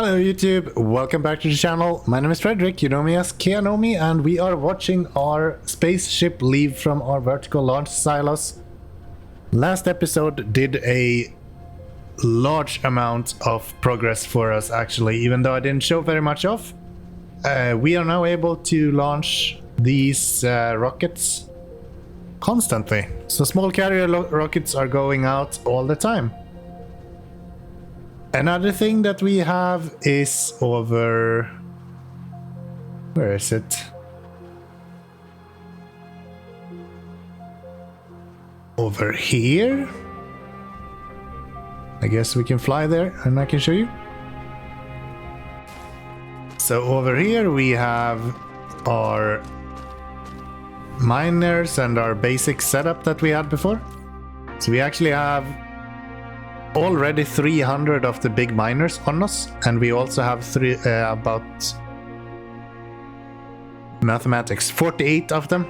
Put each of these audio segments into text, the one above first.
Hello YouTube, welcome back to the channel. My name is Frederick, you know me as Keanomy, and we are watching our spaceship leave from our vertical launch silos. Last episode did a large amount of progress for us actually, even though I didn't show very much of. We are now able to launch these rockets constantly. So small carrier rockets are going out all the time. Another thing that we have is over... Where is it? Over here? I guess we can fly there and I can show you. So over here we have our miners and our basic setup that we had before. So we actually have already 300 of the big miners on us, and we also have about mathematics 48 of them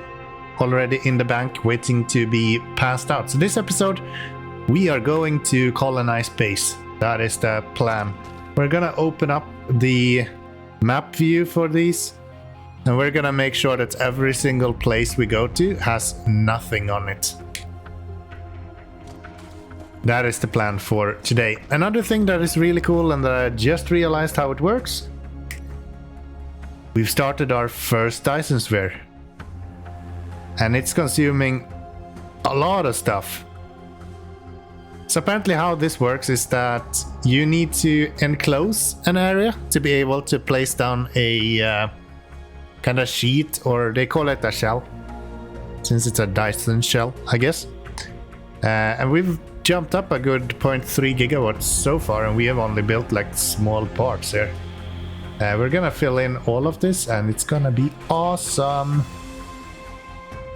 already in the bank waiting to be passed out. So this episode we are going to colonize space. That is the plan. We're gonna open up the map view for these, and we're gonna make sure that every single place we go to has nothing on it. That is the plan for today. Another thing that is really cool and that I just realized how it works. We've started our first Dyson Sphere. And it's consuming a lot of stuff. So apparently how this works is that you need to enclose an area to be able to place down a kind of sheet, or they call it a shell. Since it's a Dyson shell, I guess. And we've jumped up a good 0.3 gigawatts so far, and we have only built like small parts here. We're gonna fill in all of this and it's gonna be awesome.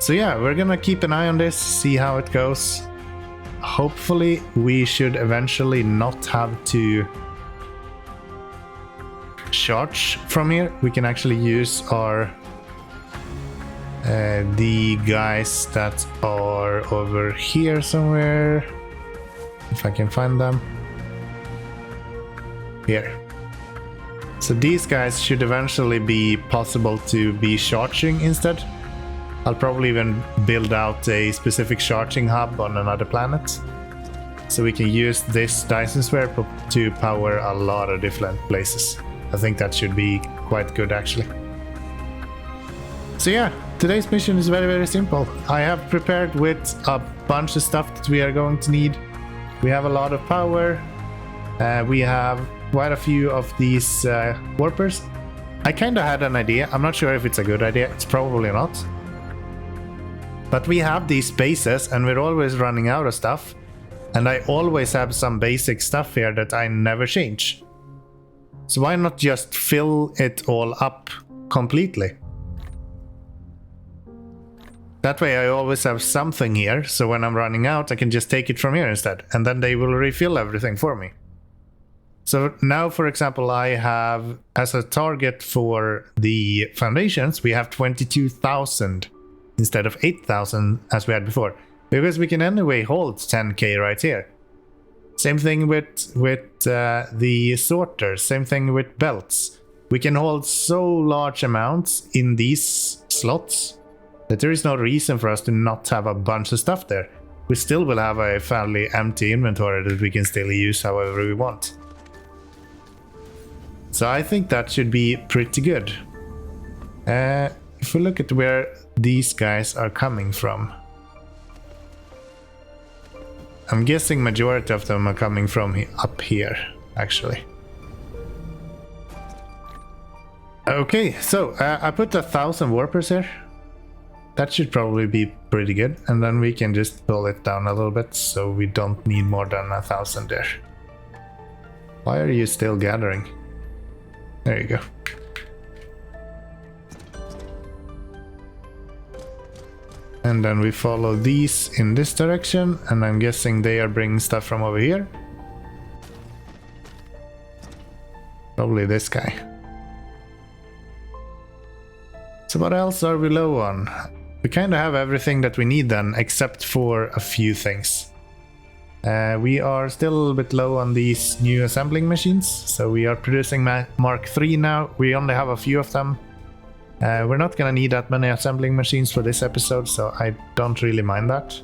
So yeah, we're gonna keep an eye on this, see how it goes. Hopefully we should eventually not have to charge from here. We can actually use our the guys that are over here somewhere. If I can find them. Here. So these guys should eventually be possible to be charging instead. I'll probably even build out a specific charging hub on another planet. So we can use this Dyson Sphere to power a lot of different places. I think that should be quite good actually. So yeah, today's mission is very simple. I have prepared with a bunch of stuff that we are going to need. We have a lot of power. We have quite a few of these warpers. I kind of had an idea. I'm not sure if it's a good idea. It's probably not. But we have these bases and we're always running out of stuff. And I always have some basic stuff here that I never change. So why not just fill it all up completely? That way I always have something here, so when I'm running out I can just take it from here instead, and then they will refill everything for me. So now, for example, I have as a target for the foundations, we have 22,000 instead of 8,000 as we had before, because we can anyway hold 10k right here. Same thing with the sorters, same thing with belts. We can hold so large amounts in these slots that there is no reason for us to not have a bunch of stuff there. We still will have a fairly empty inventory that we can still use however we want. So I think that should be pretty good. If we look at where these guys are coming from, I'm guessing majority of them are coming from up here, actually. Okay, so I put 1,000 warpers here. That should probably be pretty good, and then we can just pull it down a little bit so we don't need more than 1,000 there. Why are you still gathering? There you go. And then we follow these in this direction, and I'm guessing they are bringing stuff from over here. Probably this guy. So what else are we low on? We kind of have everything that we need then, except for a few things. We are still a little bit low on these new assembling machines, so we are producing Mark III now. We only have a few of them. We're not gonna need that many assembling machines for this episode, so I don't really mind that.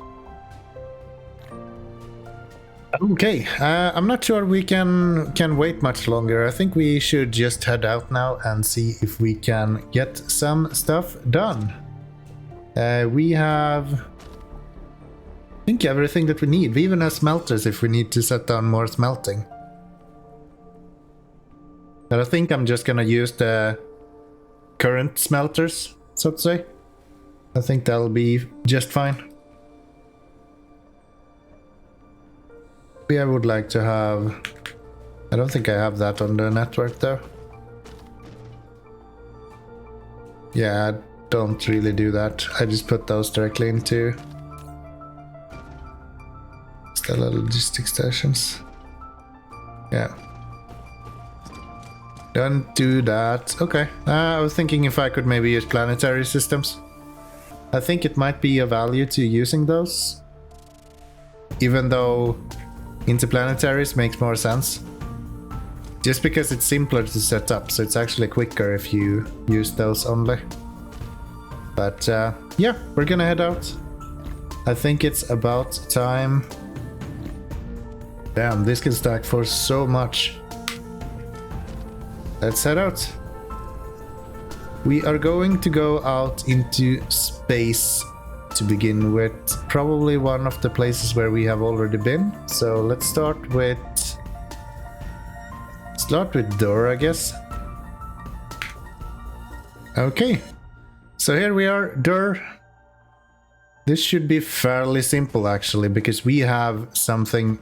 Okay, I'm not sure we can wait much longer. I think we should just head out now and see if we can get some stuff done. We have, I think, everything that we need. We even have smelters if we need to set down more smelting. But I think I'm just gonna use the current smelters, so to say. I think that'll be just fine. I would like to have, I don't think I have that on the network though. Yeah, I don't really do that. I just put those directly into stellar logistics stations. Yeah. Don't do that. Okay. I was thinking if I could maybe use planetary systems. I think it might be a value to using those. Even though interplanetaries makes more sense. Just because it's simpler to set up, so it's actually quicker if you use those only. But yeah, we're gonna head out. I think it's about time. Damn, this can stack for so much. Let's head out. We are going to go out into space to begin with, probably one of the places where we have already been. So let's start with Dur, I guess. Okay, so here we are, Dur. This should be fairly simple actually, because we have something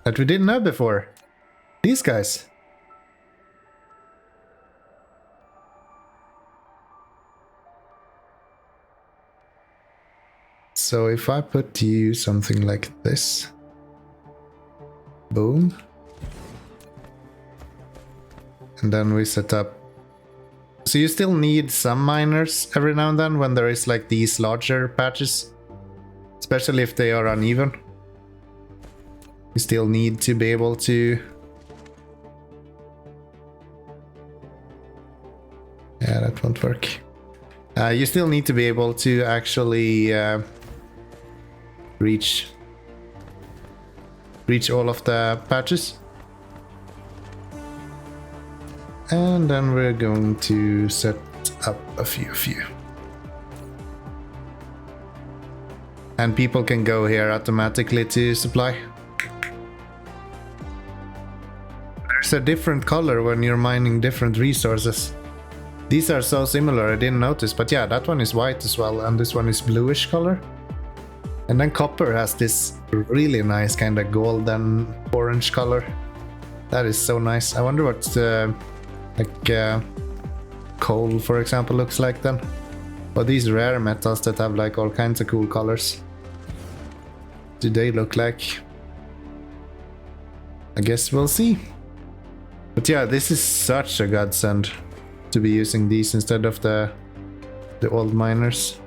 that we didn't have before. These guys. So if I put you something like this, boom, and then we set up. So you still need some miners every now and then when there is like these larger patches, especially if they are uneven. You still need to be able to. Yeah, that won't work. You still need to be able to actually reach all of the patches. And then we're going to set up a few. And people can go here automatically to supply. There's a different color when you're mining different resources. These are so similar, I didn't notice, but yeah, that one is white as well, and this one is bluish color. And then copper has this really nice kind of golden orange color. That is so nice. I wonder what coal, for example, looks like then. But these rare metals that have like all kinds of cool colors. Do they look like? I guess we'll see. But yeah, this is such a godsend to be using these instead of the old miners.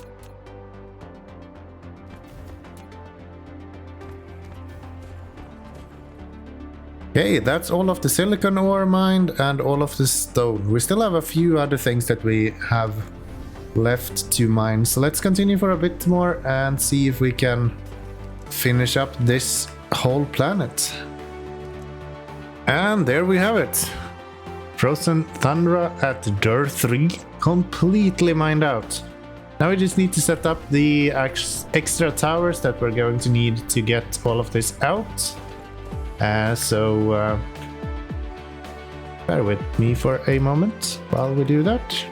Okay, that's all of the silicon ore mined and all of the stone. We still have a few other things that we have left to mine. So let's continue for a bit more and see if we can finish up this whole planet. And there we have it. Frozen Tundra at Dur 3, completely mined out. Now we just need to set up the extra towers that we're going to need to get all of this out. So bear with me for a moment while we do that.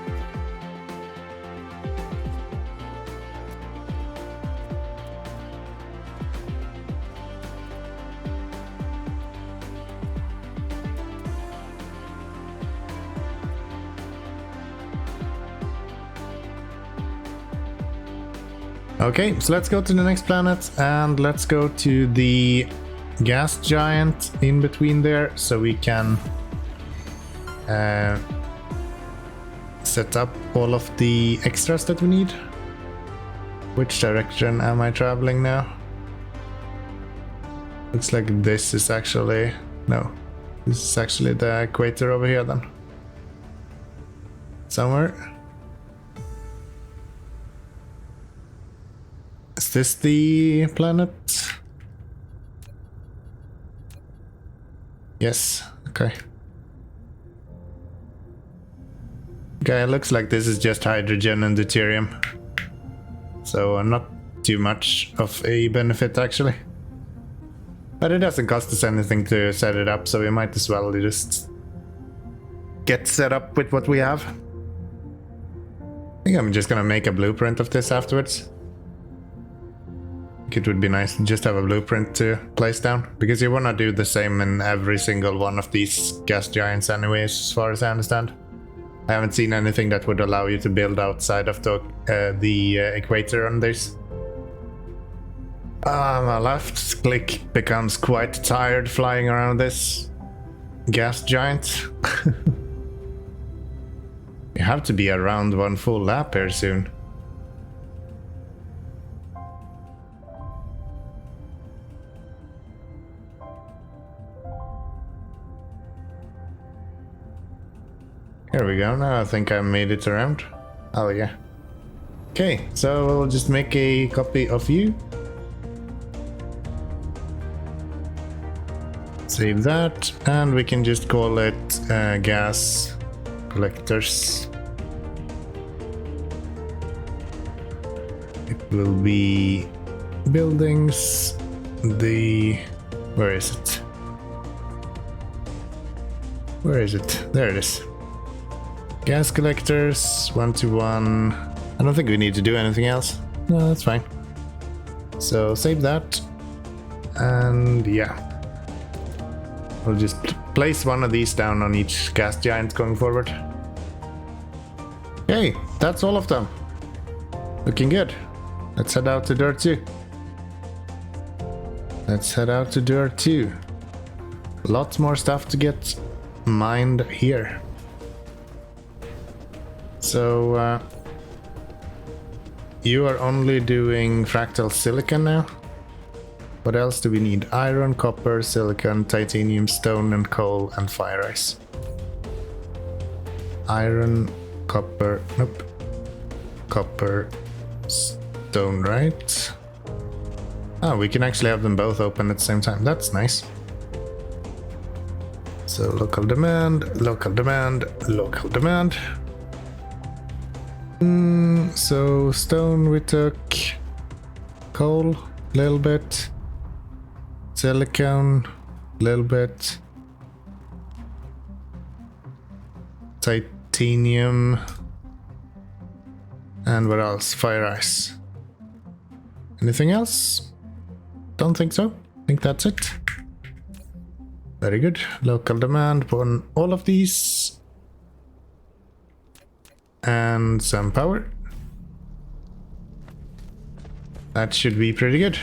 Okay, so let's go to the next planet and let's go to the gas giant in between there so we can set up all of the extras that we need. Which direction am I traveling now? Looks like this is actually... No. This is actually the equator over here then. Somewhere. Is this the planet? Yes, okay. Okay, it looks like this is just hydrogen and deuterium. So not too much of a benefit actually. But it doesn't cost us anything to set it up, so we might as well just get set up with what we have. I think I'm just gonna make a blueprint of this afterwards. It would be nice to just have a blueprint to place down, because you want to do the same in every single one of these gas giants anyways, as far as I understand. I haven't seen anything that would allow you to build outside of the equator on this. My left click becomes quite tired flying around this gas giant. You have to be around one full lap here soon. Here we go, now I think I made it around. Oh yeah. Okay, so we'll just make a copy of you. Save that, and we can just call it gas collectors. It will be buildings, where is it? Where is it? There it is. Gas collectors, 1-to-1. I don't think we need to do anything else. No, that's fine. So save that. And yeah. We'll just place one of these down on each gas giant going forward. Okay, that's all of them. Looking good. Let's head out to Dirt 2. Let's head out to Dirt 2. Lots more stuff to get mined here. So, you are only doing fractal silicon now? What else do we need? Iron, copper, silicon, titanium, stone, and coal, and fire ice. Iron, copper, nope. Copper, stone, right? Oh, we can actually have them both open at the same time. That's nice. So local demand, local demand, local demand. So stone we took, coal, little bit. Silicon, little bit. Titanium. And what else? Fire ice. Anything else? Don't think so. I think that's it. Very good. Local demand on all of these. And some power. That should be pretty good.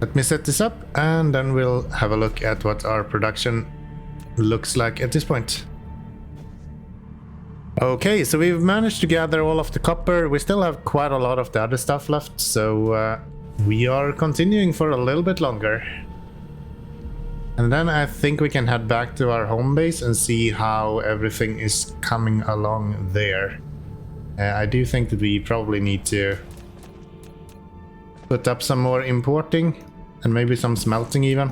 Let me set this up, and then we'll have a look at what our production looks like at this point. Okay, so we've managed to gather all of the copper. We still have quite a lot of the other stuff left, so we are continuing for a little bit longer. And then I think we can head back to our home base and see how everything is coming along there. I do think that we probably need to put up some more importing. And maybe some smelting even.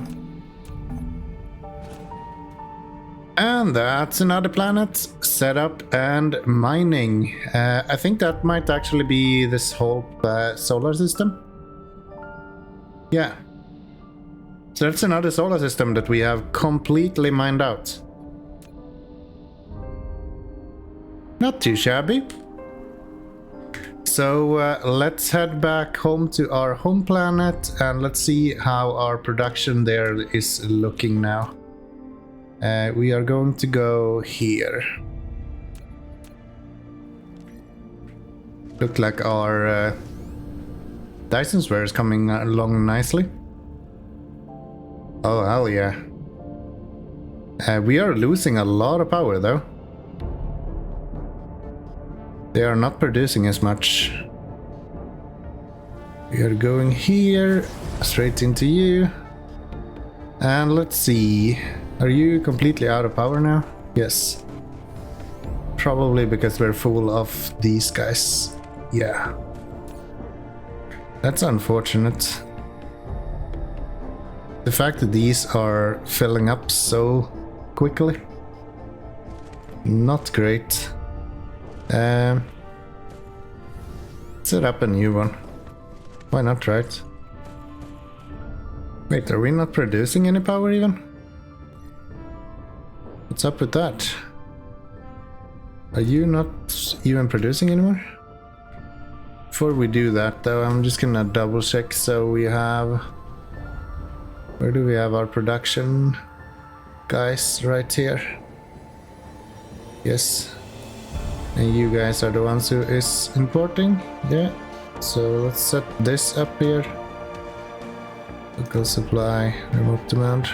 And that's another planet set up and mining. I think that might actually be this whole solar system. Yeah. So that's another solar system that we have completely mined out. Not too shabby. So let's head back home to our home planet and let's see how our production there is looking now. We are going to go here. Look like our Dyson Sphere is coming along nicely. Oh hell yeah. We are losing a lot of power though. They are not producing as much. We are going here, straight into you. And let's see. Are you completely out of power now? Yes. Probably because we're full of these guys. Yeah. That's unfortunate. The fact that these are filling up so quickly. Not great. Set up a new one. Why not, right? Wait, are we not producing any power even? What's up with that? Are you not even producing anymore? Before we do that though, I'm just gonna double check. So we have... Where do we have our production guys? Right here. Yes. And you guys are the ones who is importing? Yeah. So let's set this up here. Local supply, remote demand.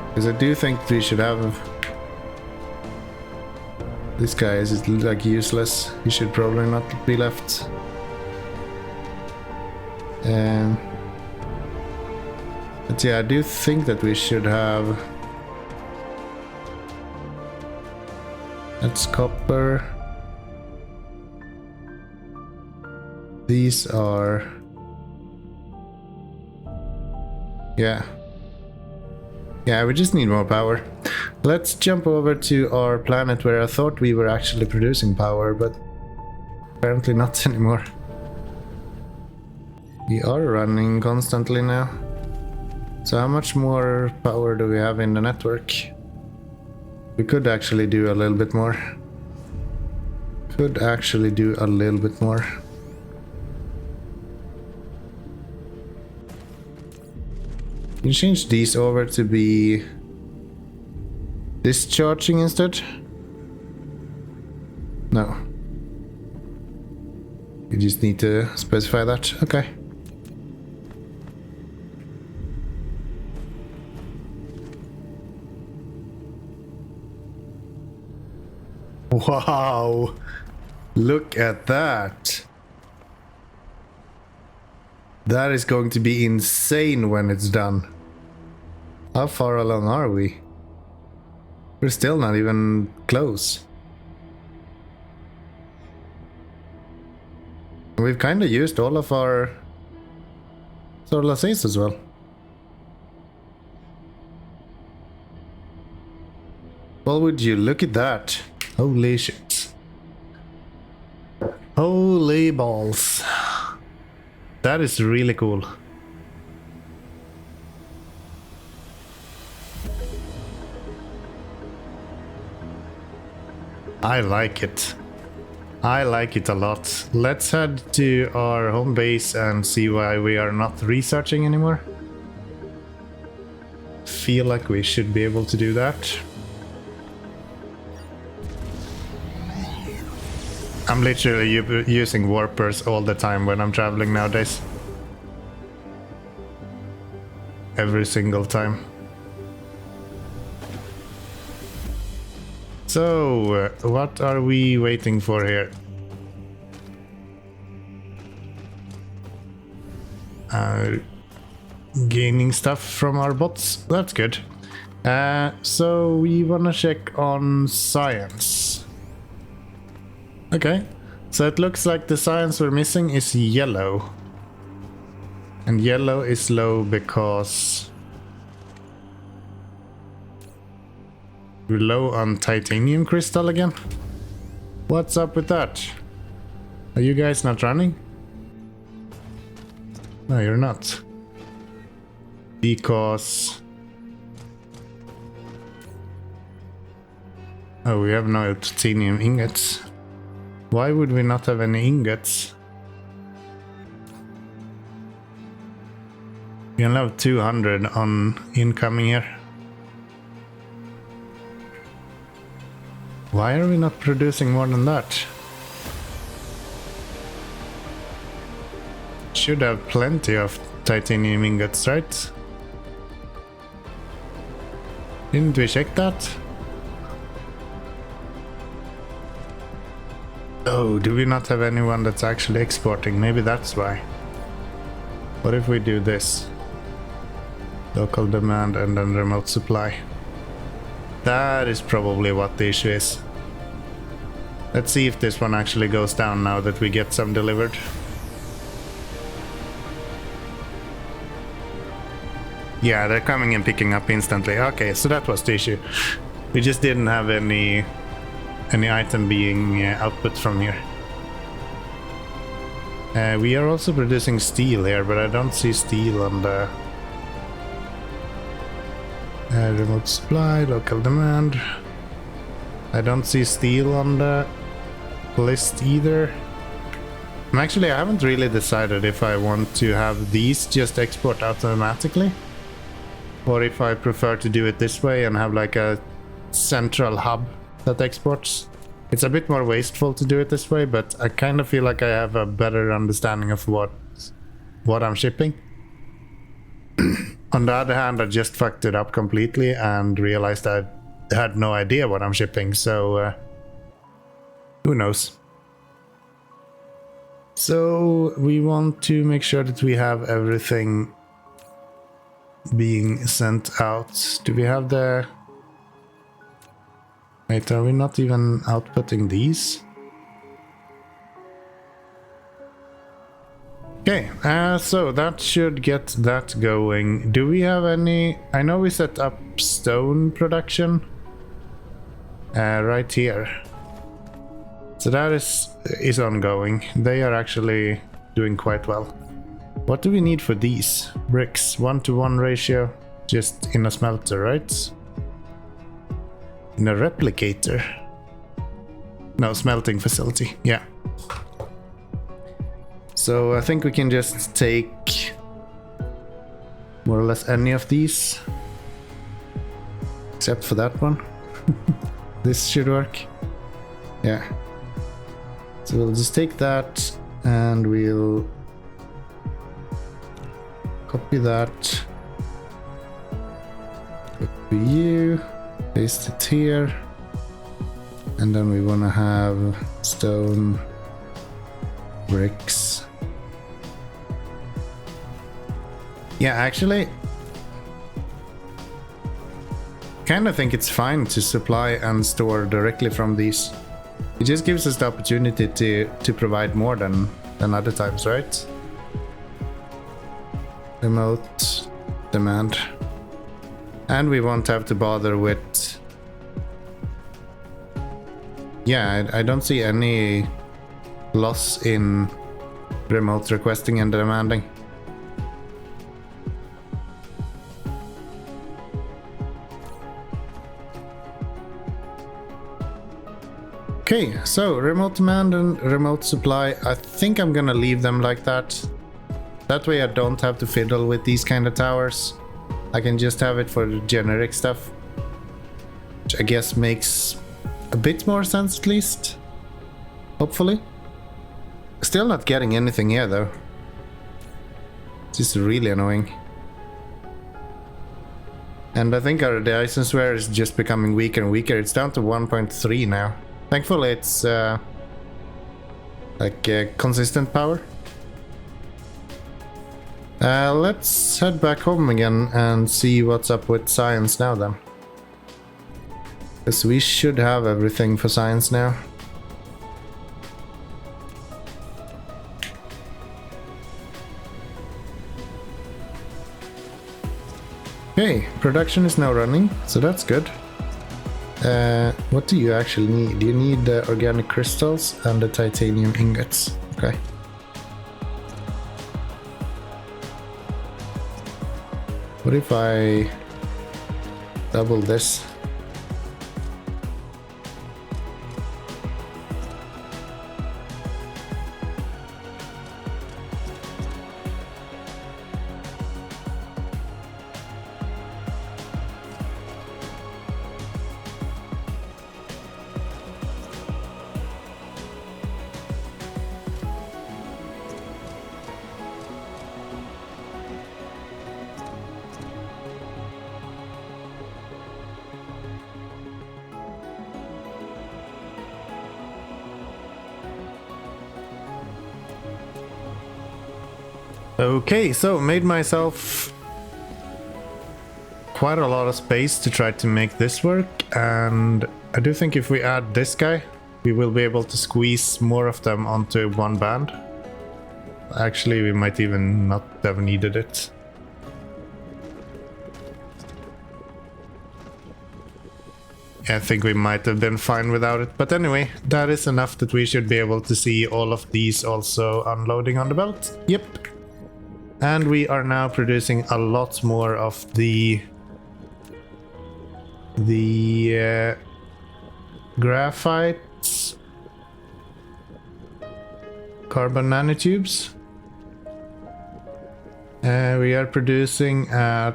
Because I do think we should have... This guy is like useless. He should probably not be left. But yeah, I do think that we should have... That's copper. These are... Yeah. Yeah, we just need more power. Let's jump over to our planet where I thought we were actually producing power, but apparently not anymore. We are running constantly now. So how much more power do we have in the network? We could actually do a little bit more. Could actually do a little bit more. Can you change these over to be discharging instead? No. You just need to specify that. Okay. Wow. Look at that. That is going to be insane when it's done. How far along are we? We're still not even close. We've kind of used all of our solar sails as well. Well, would you look at that? Holy shit. Holy balls. That is really cool. I like it. I like it a lot. Let's head to our home base and see why we are not researching anymore. Feel like we should be able to do that. I'm literally using warpers all the time when I'm traveling nowadays. Every single time. So, what are we waiting for here? Gaining stuff from our bots. That's good. So we wanna check on science. Okay, so it looks like the science we're missing is yellow. And yellow is low because we're low on titanium crystal again. What's up with that? Are you guys not running? No, you're not. Because... Oh, we have no titanium ingots. Why would we not have any ingots? We only have 200 on incoming here. Why are we not producing more than that? Should have plenty of titanium ingots, right? Didn't we check that? Oh, do we not have anyone that's actually exporting? Maybe that's why. What if we do this? Local demand and then remote supply. That is probably what the issue is. Let's see if this one actually goes down now that we get some delivered. Yeah, they're coming and picking up instantly. Okay, so that was the issue. We just didn't have any item being output from here. We are also producing steel here, but I don't see steel on the remote supply, local demand. I don't see steel on the list either. I haven't really decided if I want to have these just export automatically, or if I prefer to do it this way and have like a central hub that exports. It's a bit more wasteful to do it this way, but I kind of feel like I have a better understanding of what I'm shipping. On the other hand, I just fucked it up completely and realized I had no idea what I'm shipping, so who knows. So we want to make sure that we have everything being sent out. Do we have the... Wait, are we not even outputting these? Okay, so that should get that going. Do we have any... I know we set up stone production right here. So that is ongoing. They are actually doing quite well. What do we need for these? Bricks, 1-to-1 ratio, just in a smelter, right? In a replicator. No, smelting facility, yeah. So I think we can just take more or less any of these. Except for that one. This should work. Yeah. So we'll just take that and we'll copy that. Copy you. Paste it here. And then we want to have stone, bricks. Yeah, actually, kind of think it's fine to supply and store directly from these. It just gives us the opportunity to provide more than other times, right? Remote demand. And we won't have to bother with... Yeah, I don't see any loss in remote requesting and demanding. Okay, so remote demand and remote supply, I think I'm gonna leave them like that. That way I don't have to fiddle with these kind of towers. I can just have it for the generic stuff, which I guess makes a bit more sense at least. Hopefully. Still not getting anything here though. This is really annoying. And I think our Dyson Sphere is just becoming weaker and weaker. It's down to 1.3 now. Thankfully it's consistent power. Let's head back home again and see what's up with science now then. Because we should have everything for science now. Okay, production is now running, so that's good. What do you actually need? You need the organic crystals and the titanium ingots. Okay. What if I double this? Okay, so made myself quite a lot of space to try to make this work, and I do think if we add this guy, we will be able to squeeze more of them onto one band. Actually, we might even not have needed it. I think we might have been fine without it, but anyway, that is enough that we should be able to see all of these also unloading on the belt. Yep. And we are now producing a lot more of the graphite carbon nanotubes. We are producing at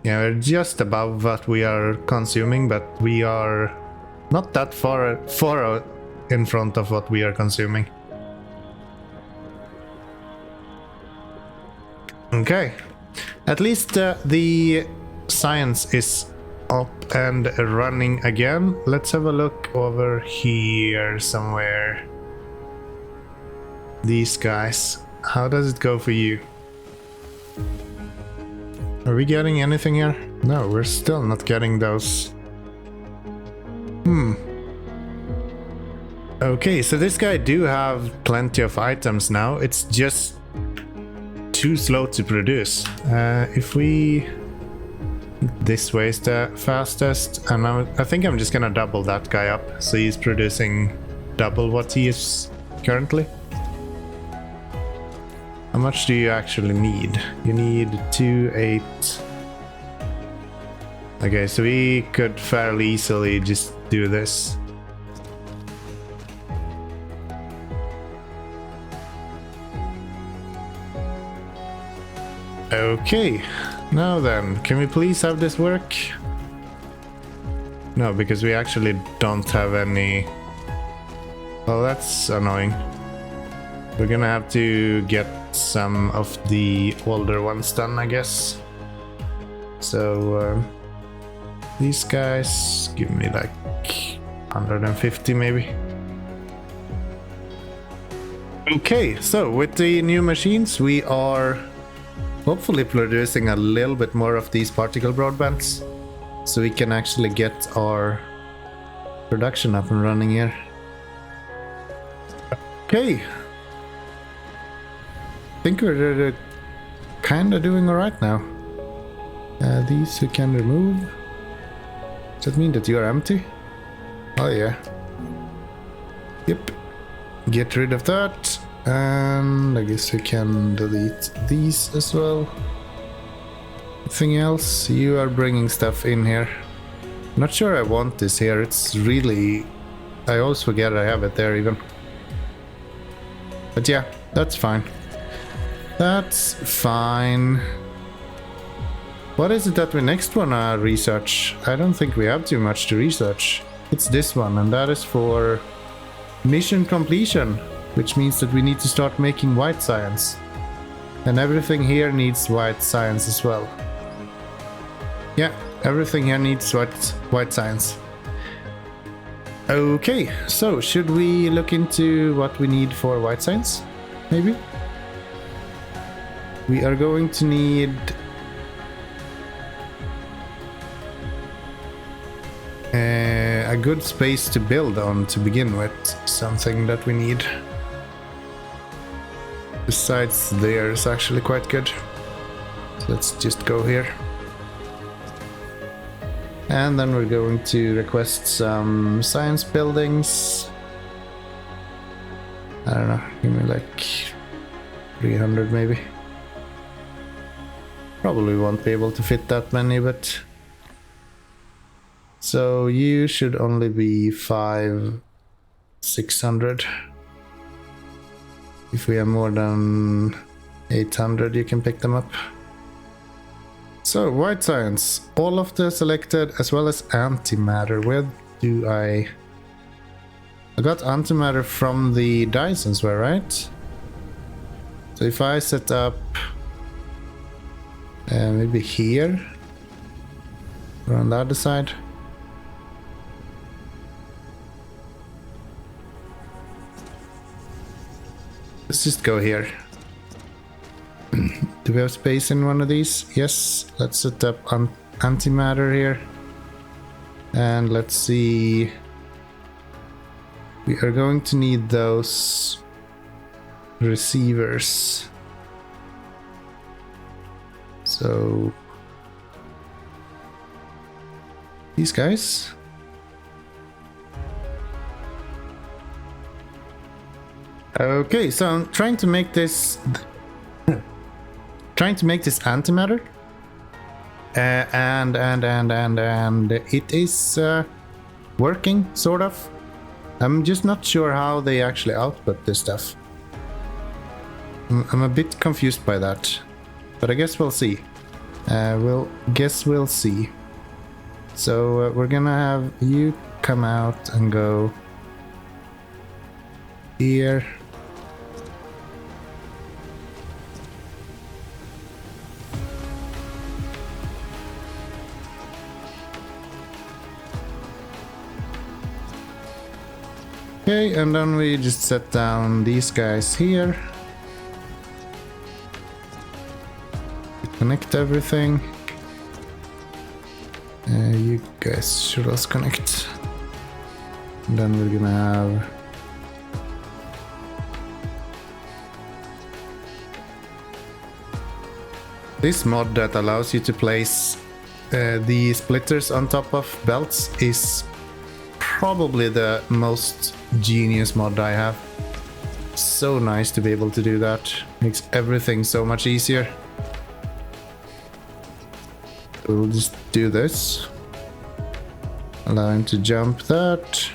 we're just above what we are consuming, but we are not that far in front of what we are consuming. Okay, at least the science is up and running again. Let's have a look over here somewhere. These guys, how does it go for you? Are we getting anything here? No, we're still not getting those. Okay, so this guy do have plenty of items now. It's just too slow to produce. If we... This way is the fastest, and I think I'm just gonna double that guy up, so he's producing double what he is currently. How much do you actually need? You need 2, 8. Okay, so we could fairly easily just do this. Okay, now then, can we please have this work? No, because we actually don't have any... Well, that's annoying. We're gonna have to get some of the older ones done, I guess. So, these guys give me like 150 maybe. Okay, so with the new machines, we are hopefully producing a little bit more of these particle broadbands, so we can actually get our production up and running here. Okay. I think we're kind of doing alright now. These we can remove. Does that mean that you are empty? Oh yeah. Yep. Get rid of that. And I guess we can delete these as well. Anything else? You are bringing stuff in here. Not sure I want this here. It's really... I always forget I have it there even. But yeah, that's fine. That's fine. What is it that we next wanna research? I don't think we have too much to research. It's this one, and that is for mission completion, which means that we need to start making white science. And everything here needs white science as well. Yeah, everything here needs white science. Okay, so should we look into what we need for white science? Maybe? We are going to need a good space to build on to begin with. Something that we need. Besides, there is actually quite good. So let's just go here. And then we're going to request some science buildings. I don't know, give me like 300 maybe. Probably won't be able to fit that many, but... So you should only be 600. If we have more than 800, you can pick them up. So, white science. All of the selected, as well as antimatter. Where do I got antimatter from the Dyson Sphere, right? So if I set up maybe here or on the other side. Let's just go here. Do we have space in one of these? Yes. Let's set up antimatter here. And let's see. We are going to need those receivers. So these guys. Okay, so I'm trying to make this antimatter. And it is working, sort of. I'm just not sure how they actually output this stuff. I'm a bit confused by that, but I guess we'll see. We'll see. So we're gonna have you come out and go here. Okay, and then we just set down these guys here. Connect everything. You guys should also connect. And then we're gonna have this mod that allows you to place the splitters on top of belts is probably the most genius mod I have. So nice to be able to do that. Makes everything so much easier. We'll just do this. Allow him to jump that.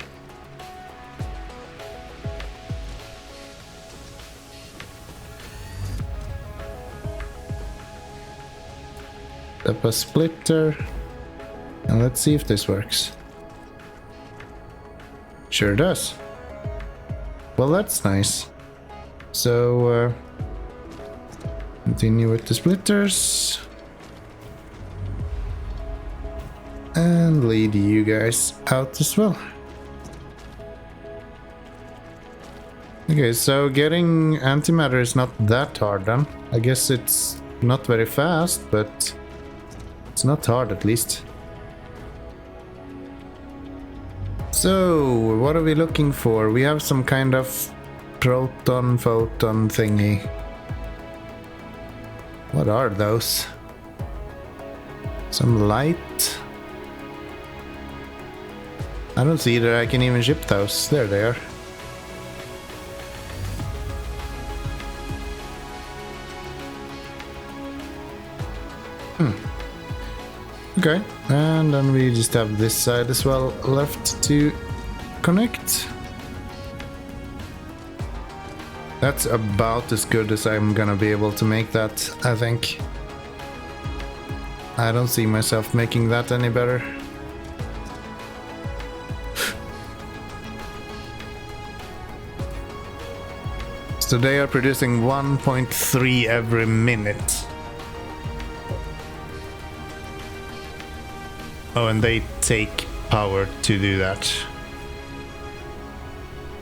Up a splitter. And let's see if this works. Sure does. Well, that's nice. So, continue with the splitters. And lead you guys out as well. Okay, so getting antimatter is not that hard then. I guess it's not very fast, but it's not hard at least. So, what are we looking for? We have some kind of proton photon thingy. What are those? Some light? I don't see that I can even ship those. There they are. Okay, and then we just have this side as well left to connect. That's about as good as I'm gonna be able to make that, I think. I don't see myself making that any better. So they are producing 1.3 every minute. Oh, and they take power to do that.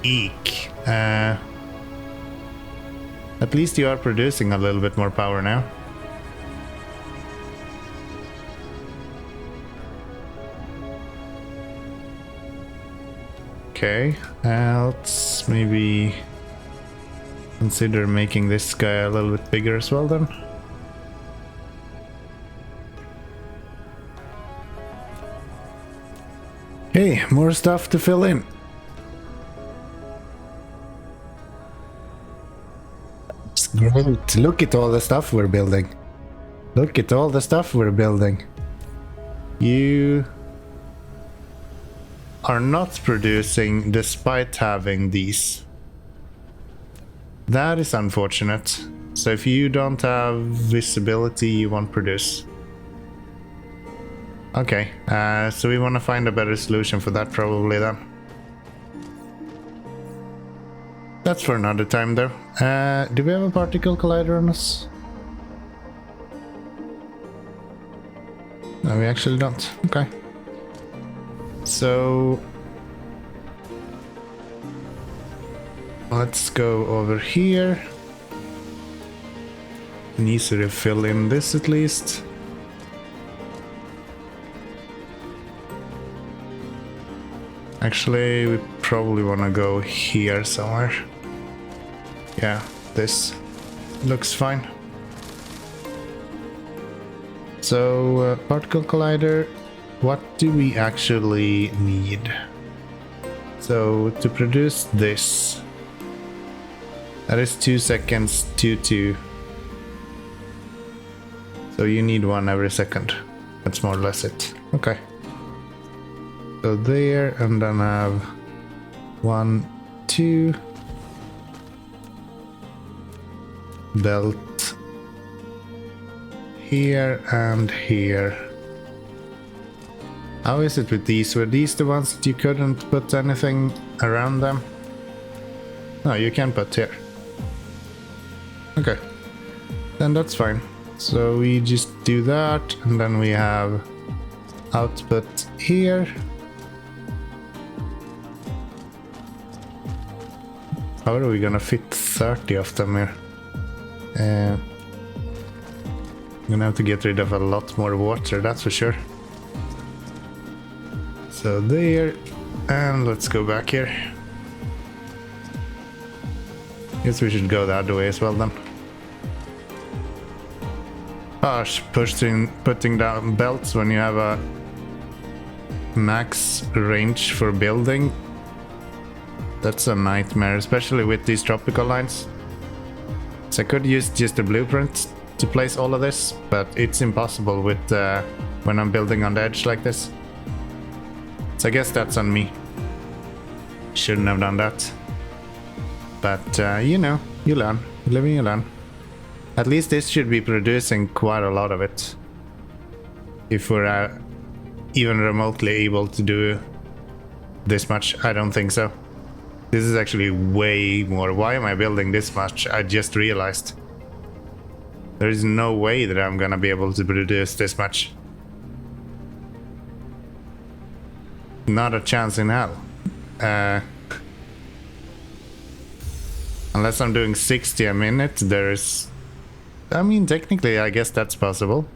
Eek. At least you are producing a little bit more power now. Okay, let's maybe consider making this guy a little bit bigger as well then. Okay, more stuff to fill in. It's great. Look at all the stuff we're building. Look at all the stuff we're building. You are not producing despite having these. That is unfortunate. So if you don't have visibility, you won't produce. Okay, so we want to find a better solution for that probably then. That's for another time though. Do we have a particle collider on us? No, we actually don't. Okay. So let's go over here. needs to fill in this at least. Actually, we probably want to go here somewhere. Yeah, this looks fine. So, particle collider, what do we actually need? So, to produce this, that is 2 seconds, 2. So you need one every second. That's more or less it. Okay. So there, and then I have 1, 2. Belt here and here. How is it with these? Were these the ones that you couldn't put anything around them? No, you can put here. Okay, then that's fine. So we just do that, and then we have output here. How are we gonna fit 30 of them here? I'm gonna have to get rid of a lot more water, that's for sure. So there, and let's go back here. Guess we should go the other way as well then. Gosh, putting down belts when you have a max range for building. That's a nightmare, especially with these tropical lines. So I could use just a blueprint to place all of this, but it's impossible with when I'm building on the edge like this. So I guess that's on me. Shouldn't have done that. But you know, you learn. You live and you learn. At least this should be producing quite a lot of it. If we're even remotely able to do this much, I don't think so. This is actually way more. Why am I building this much? I just realized. There is no way that I'm gonna be able to produce this much. Not a chance in hell. Unless I'm doing 60 a minute, there's... I mean, technically, I guess that's possible.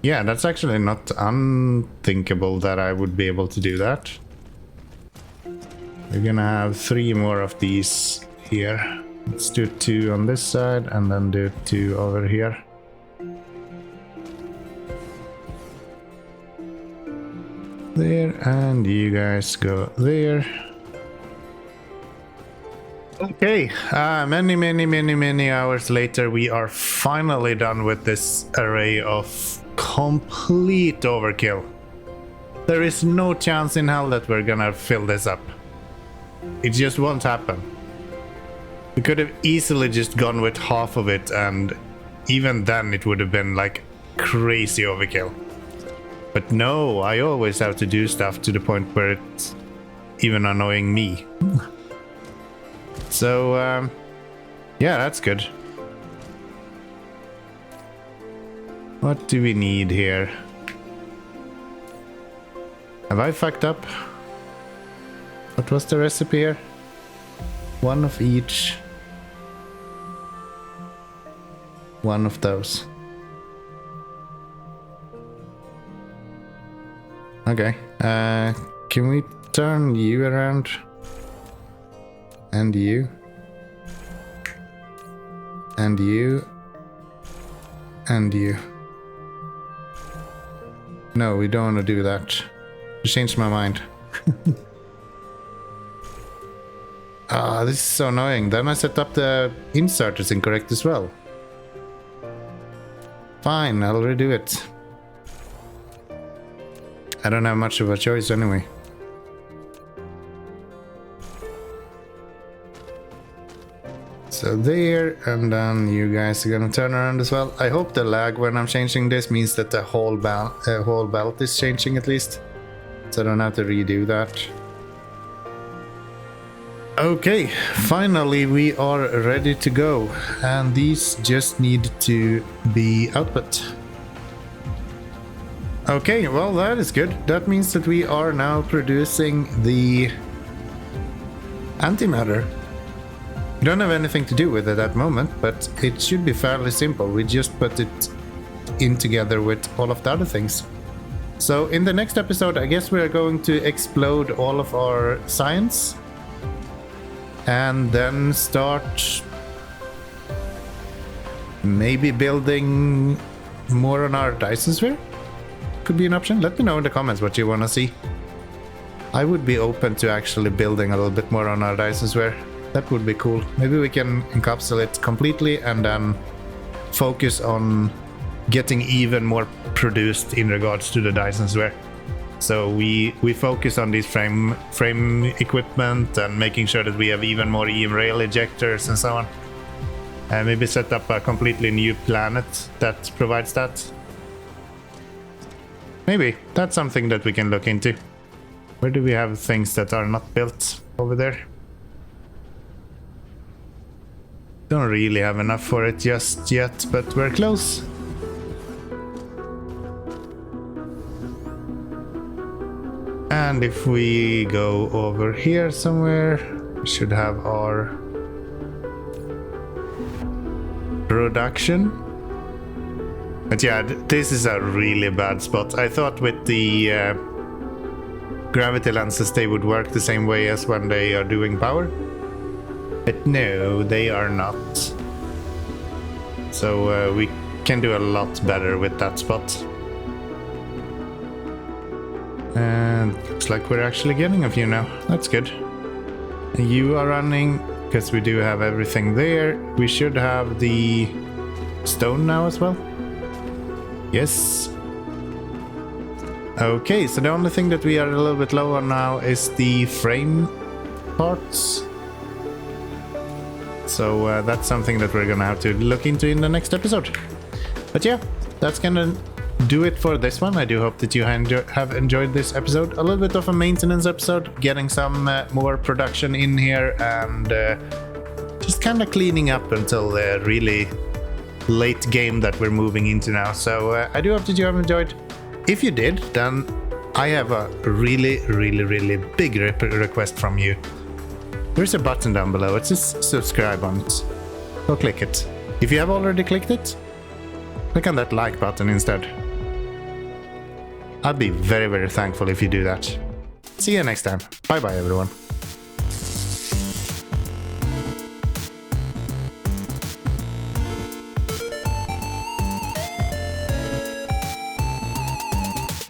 Yeah, that's actually not unthinkable that I would be able to do that. We're gonna have 3 more of these here. Let's do 2 on this side and then do 2 over here. There, and you guys go there. Okay, many hours later, we are finally done with this array of complete overkill. There is no chance in hell that we're gonna fill this up. It just won't happen. We could have easily just gone with half of it, and even then it would have been like crazy overkill. But no, I always have to do stuff to the point where it's even annoying me. So, yeah, that's good. What do we need here? Have I fucked up? What was the recipe here? 1 of each. 1 of those. Okay, can we turn you around? And you. And you. And you. No, we don't want to do that. I changed my mind. This is so annoying. Then I set up the inserters incorrect as well. Fine, I'll redo it. I don't have much of a choice anyway. So there, and then you guys are gonna turn around as well. I hope the lag when I'm changing this means that the whole belt is changing at least. So I don't have to redo that. Okay, finally we are ready to go. And these just need to be output. Okay, well that is good. That means that we are now producing the antimatter. We don't have anything to do with it at the moment, but it should be fairly simple. We just put it in together with all of the other things. So in the next episode, I guess we are going to explode all of our science and then start maybe building more on our Dyson Sphere. Could be an option. Let me know in the comments what you want to see. I would be open to actually building a little bit more on our Dyson Sphere. That would be cool. Maybe we can encapsulate completely and then focus on getting even more produced in regards to the Dyson Sphere. So we focus on these frame equipment and making sure that we have even more EM rail ejectors and so on. And maybe set up a completely new planet that provides that. Maybe that's something that we can look into. Where do we have things that are not built over there? Don't really have enough for it just yet, but we're close. And if we go over here somewhere, we should have our production. But yeah, this is a really bad spot. I thought with the gravity lenses they would work the same way as when they are doing power. But no, they are not. So we can do a lot better with that spot. And looks like we're actually getting a few now. That's good. And you are running, because we do have everything there. We should have the stone now as well. Yes. Okay, so the only thing that we are a little bit low on now is the frame parts. So that's something that we're gonna have to look into in the next episode. But yeah, that's gonna do it for this one. I do hope that you have enjoyed this episode. A little bit of a maintenance episode, getting some more production in here and just kind of cleaning up until the really late game that we're moving into now. So I do hope that you have enjoyed. If you did, then I have a really big request from you. There's a button down below. It says subscribe on it. Go click it. If you have already clicked it, click on that like button instead. I'd be very thankful if you do that. See you next time. Bye bye everyone.